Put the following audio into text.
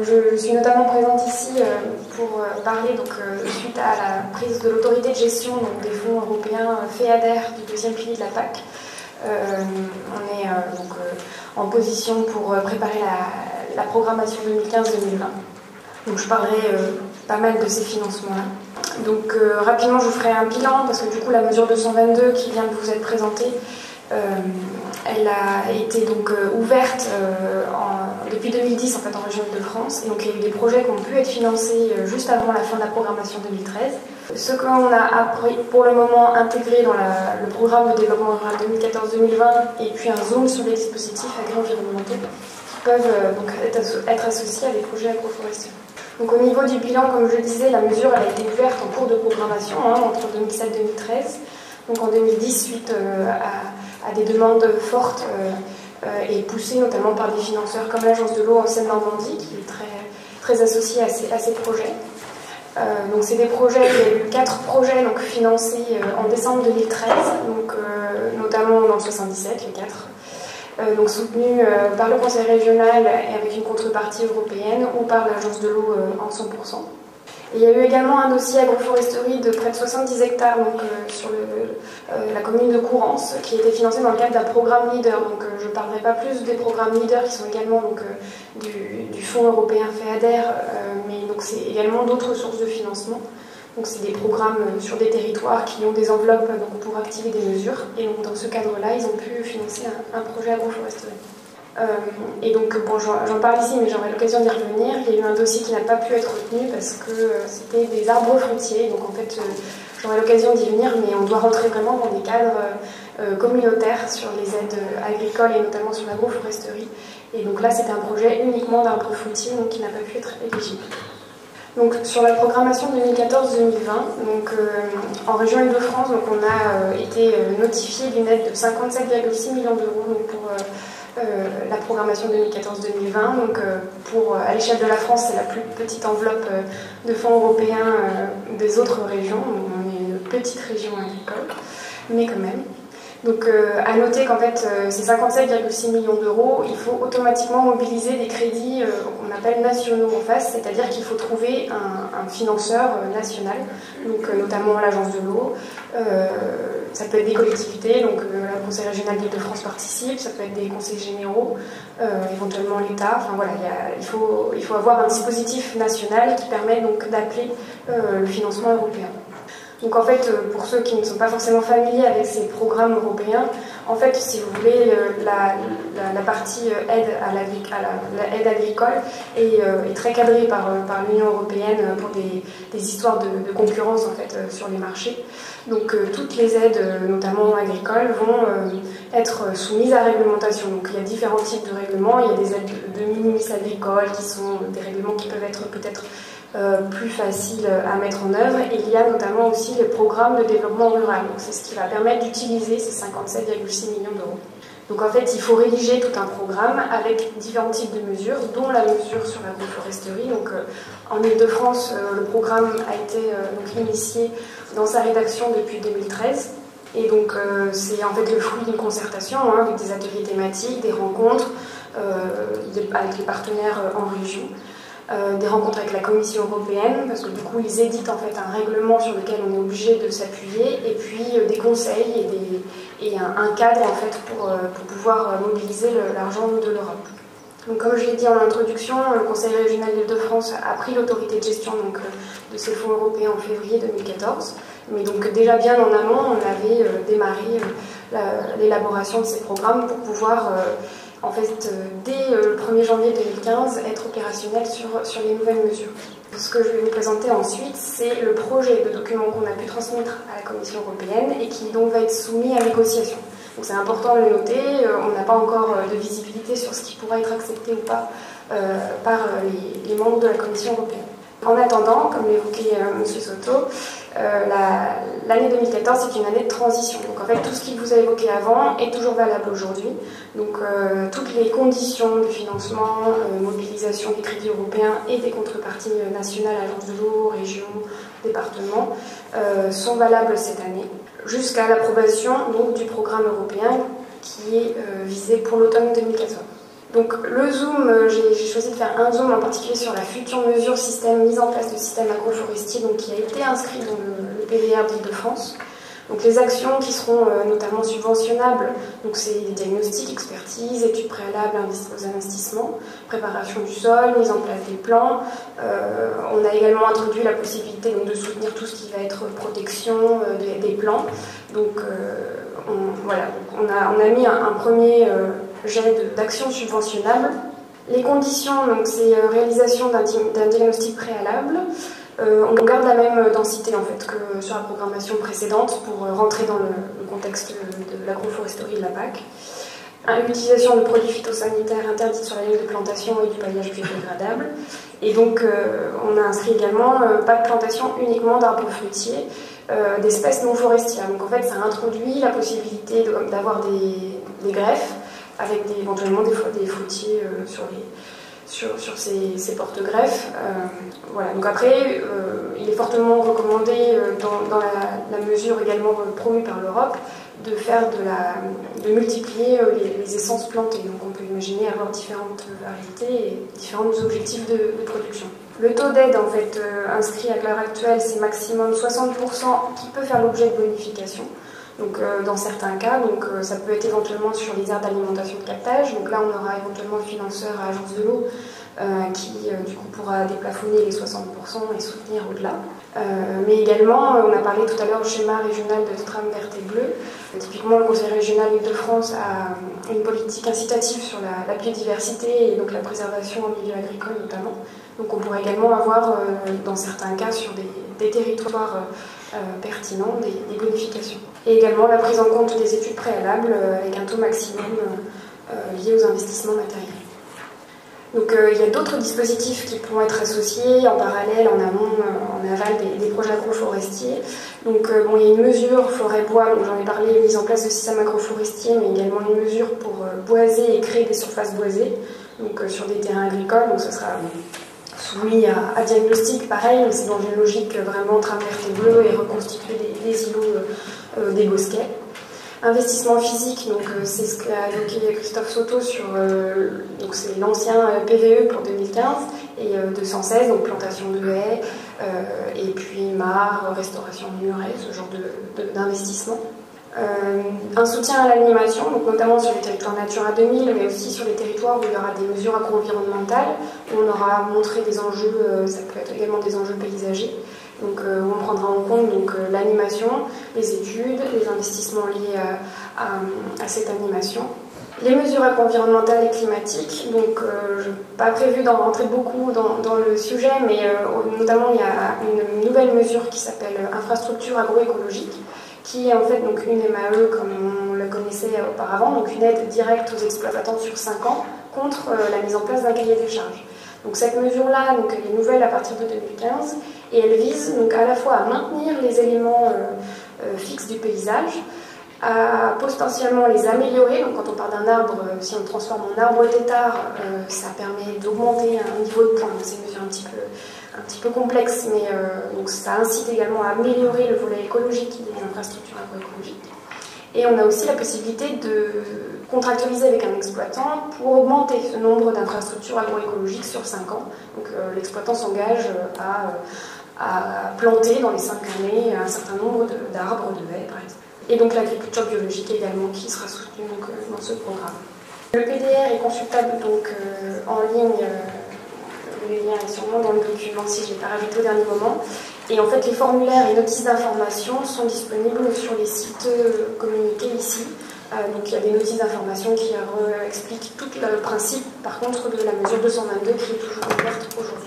Je suis notamment présente ici pour parler suite à la prise de l'autorité de gestion des fonds européens FEADER du deuxième pilier de la PAC. On est en position pour préparer la programmation 2015-2020. Donc je parlerai pas mal de ces financements-là. Donc rapidement je vous ferai un bilan parce que du coup la mesure 222 qui vient de vous être présentée, elle a été ouverte depuis 2010 en région Île-de-France, et donc il y a eu des projets qui ont pu être financés juste avant la fin de la programmation 2013. Ce qu'on a pour le moment intégré dans le programme de développement rural 2014-2020 et puis un zoom sur les dispositifs agri-environnementaux qui peuvent être associés à des projets agroforestiers. Donc au niveau du bilan, comme je le disais, la mesure elle a été ouverte en cours de programmation entre 2007 et 2013. Donc en 2010, suite à des demandes fortes et poussées notamment par des financeurs comme l'Agence de l'eau en Seine-Normandie, qui est très associée à ces projets. Donc c'est des projets, il y a eu 4 projets financés en décembre 2013, notamment dans le 77, les 4. Soutenus par le Conseil régional et avec une contrepartie européenne ou par l'Agence de l'eau en 100%. Et il y a eu également un dossier agroforesterie de près de 70 hectares sur la commune de Courance qui a été financé dans le cadre d'un programme LEADER. Je ne parlerai pas plus des programmes LEADER qui sont également du fonds européen FEADER, mais c'est également d'autres sources de financement. Donc c'est des programmes sur des territoires qui ont des enveloppes pour activer des mesures. Et dans ce cadre-là, ils ont pu financer un projet agroforesterie. J'en parle ici, mais j'aurai l'occasion d'y revenir. Il y a eu un dossier qui n'a pas pu être retenu parce que c'était des arbres fruitiers. Donc en fait, j'aurai l'occasion d'y venir, mais on doit rentrer vraiment dans des cadres communautaires sur les aides agricoles et notamment sur l'agroforesterie. Et donc là, c'était un projet uniquement d'arbres fruitiers, qui n'a pas pu être éligible. Donc sur la programmation 2014-2020, en région Île-de-France, on a été notifié d'une aide de 57,6 millions d'euros pour la programmation 2014-2020. À l'échelle de la France, c'est la plus petite enveloppe de fonds européens des autres régions. On est une petite région agricole, mais quand même. À noter qu'en fait, ces 57,6 millions d'euros, il faut automatiquement mobiliser des crédits qu'on appelle nationaux en face, c'est-à-dire qu'il faut trouver un financeur national, notamment l'Agence de l'eau. Ça peut être des collectivités, le Conseil régional d'Île-de-France participe, ça peut être des conseils généraux, éventuellement l'État. Il faut avoir un dispositif national qui permet d'appeler le financement européen. Donc en fait, pour ceux qui ne sont pas forcément familiers avec ces programmes européens, en fait, si vous voulez, la partie aide agricole est très cadrée par l'Union européenne pour des histoires de concurrence en fait sur les marchés. Toutes les aides, notamment agricoles, vont être soumises à réglementation. Il y a différents types de règlements. Il y a des aides de minimis agricoles qui sont des règlements qui peuvent être peut-être plus facile à mettre en œuvre. Et il y a notamment aussi les programmes de développement rural. C'est ce qui va permettre d'utiliser ces 57,6 millions d'euros. En fait, il faut rédiger tout un programme avec différents types de mesures, dont la mesure sur l'agroforesterie. En Île-de-France, le programme a été initié dans sa rédaction depuis 2013. Et c'est en fait le fruit d'une concertation avec des ateliers thématiques, des rencontres avec les partenaires en région. Des rencontres avec la Commission européenne, parce que du coup ils éditent en fait un règlement sur lequel on est obligé de s'appuyer, et puis des conseils et un cadre en fait pour pouvoir mobiliser l'argent de l'Europe. Comme je l'ai dit en introduction, le Conseil régional d'Île-de-France a pris l'autorité de gestion de ces fonds européens en février 2014, mais déjà bien en amont on avait démarré l'élaboration de ces programmes pour pouvoir en fait, dès le 1er janvier 2015, être opérationnel sur les nouvelles mesures. Ce que je vais vous présenter ensuite, c'est le projet de document qu'on a pu transmettre à la Commission européenne et qui va être soumis à négociation. C'est important de le noter, on n'a pas encore de visibilité sur ce qui pourra être accepté ou pas par les membres de la Commission européenne. En attendant, comme l'évoquait M. Soto, l'année 2014 c'est une année de transition. En fait tout ce qu'il vous a évoqué avant est toujours valable aujourd'hui. Toutes les conditions de financement, mobilisation des crédits européens et des contreparties nationales, agences de l'eau, régions, départements, sont valables cette année, jusqu'à l'approbation du programme européen qui est visé pour l'automne 2014. Donc le zoom, j'ai choisi de faire un zoom en particulier sur la future mesure système mise en place de système agroforestier, donc qui a été inscrit dans le PDR d'Île-de-France. Donc les actions qui seront notamment subventionnables, donc c'est des diagnostics, expertise, études préalables aux investissements, préparation du sol, mise en place des plans. On a également introduit la possibilité donc, de soutenir tout ce qui va être protection des plants. Donc voilà, on a mis un premier jet d'actions subventionnables. Les conditions, donc c'est réalisation d'un diagnostic préalable. On garde la même densité en fait que sur la programmation précédente pour rentrer dans le contexte de l'agroforesterie de la PAC. L'utilisation de produits phytosanitaires interdits sur la ligne de plantation et du paillage biodégradable. Et donc on a inscrit également pas de plantation uniquement d'arbres fruitiers, d'espèces non forestières. Donc en fait ça introduit la possibilité d'avoir des greffes avec éventuellement des fruitiers sur ces porte-greffes. Voilà. Donc après, il est fortement recommandé, dans la mesure également promue par l'Europe, de multiplier les essences plantées. Donc on peut imaginer avoir différentes variétés et différents objectifs de production. Le taux d'aide en fait inscrit à l'heure actuelle, c'est maximum 60% qui peut faire l'objet de bonification. Donc dans certains cas, donc, ça peut être éventuellement sur les aires d'alimentation de captage. Donc là, on aura éventuellement le financeur à Agence de l'eau qui du coup pourra déplafonner les 60% et soutenir au-delà. Mais également, on a parlé tout à l'heure au schéma régional de trame verte et bleue. Typiquement, le Conseil régional Île-de-France a une politique incitative sur la biodiversité et donc la préservation en milieu agricole notamment. Donc on pourrait également avoir, dans certains cas, sur des territoires pertinents, des bonifications. Et également la prise en compte des études préalables avec un taux maximum lié aux investissements matériels. Donc il y a d'autres dispositifs qui pourront être associés en parallèle, en amont, en aval des projets agroforestiers. Donc bon, il y a une mesure forêt-bois, donc j'en ai parlé, mise en place de système agroforestier, mais également une mesure pour boiser et créer des surfaces boisées, donc sur des terrains agricoles, donc ça sera soumis à diagnostic, pareil, mais c'est dans une logique vraiment trame verte et bleue et reconstituer des îlots des bosquets. Investissement physique, donc c'est ce qu'a évoqué Christophe Soto sur donc c'est l'ancien PVE pour 2015 et 216, donc plantation de haies, et puis mares, restauration de murets, ce genre d'investissement. Un soutien à l'animation, donc notamment sur les territoires Natura 2000, mais aussi sur les territoires où il y aura des mesures agro-environnementales, où on aura montré des enjeux, ça peut être également des enjeux paysagers, donc où on prendra en compte l'animation, les études, les investissements liés à cette animation. Les mesures agro-environnementales et climatiques, donc je n'ai pas prévu d'en rentrer beaucoup dans le sujet, mais notamment il y a une nouvelle mesure qui s'appelle infrastructure agroécologique, qui est en fait donc une MAE comme on le connaissait auparavant, donc une aide directe aux exploitants sur 5 ans contre la mise en place d'un cahier des charges. Donc cette mesure-là, donc, elle est nouvelle à partir de 2015 et elle vise donc à la fois à maintenir les éléments fixes du paysage, à potentiellement les améliorer. Donc quand on parle d'un arbre, si on le transforme en arbre tétard, ça permet d'augmenter un niveau de pointe. C'est une mesure un petit peu complexe, mais donc ça incite également à améliorer le volet écologique des infrastructures agroécologiques. Et on a aussi la possibilité de contractualiser avec un exploitant pour augmenter ce nombre d'infrastructures agroécologiques sur 5 ans. Donc l'exploitant s'engage à planter dans les 5 années un certain nombre d'arbres, de haies par exemple. Et donc l'agriculture biologique également qui sera soutenue dans ce programme. Le PDR est consultable donc en ligne. Le lien est sûrement dans le document si je ne l'ai pas rajouté au dernier moment. Et en fait, les formulaires et notices d'information sont disponibles sur les sites communiqués ici. Donc il y a des notices d'information qui expliquent tout le principe, par contre, de la mesure 222 qui est toujours ouverte aujourd'hui.